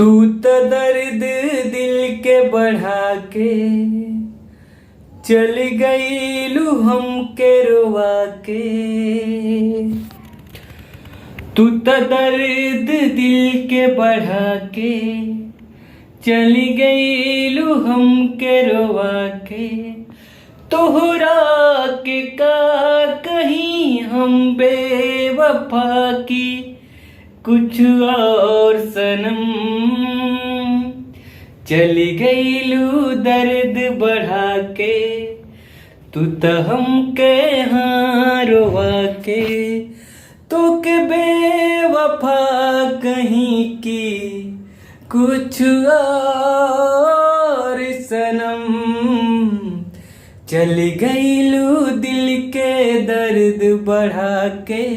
तू तो दर्द दिल के बढ़ा के चल गईलू हमके रोवा के। तू तो दर्द दिल के बढ़ा के चल गईलू हमके रोवा के। तोहरा के का कहीं हम बेवफा की कुछ और सनम। चली गईलू दर्द बढ़ा के तू तो हमके हाँ रोवा के। तो के बेवफा कहीं की कुछ और सनम। चली गईलू दिल के दर्द बढ़ा के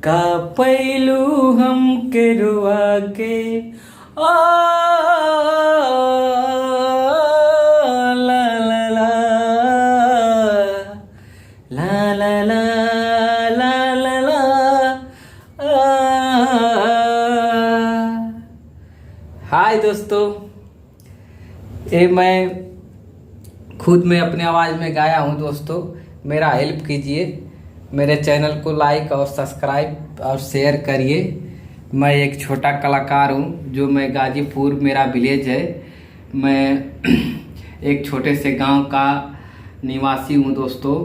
का पैलू हमके रुआ के। आ ला ला ला ला ला ला ला ला ला हाय दोस्तों, ये मैं खुद में अपने आवाज़ में गाया हूँ। दोस्तों मेरा हेल्प कीजिए, मेरे चैनल को लाइक और सब्सक्राइब और शेयर करिए। मैं एक छोटा कलाकार हूँ जो मैं गाजीपुर मेरा विलेज है। मैं एक छोटे से गांव का निवासी हूँ दोस्तों।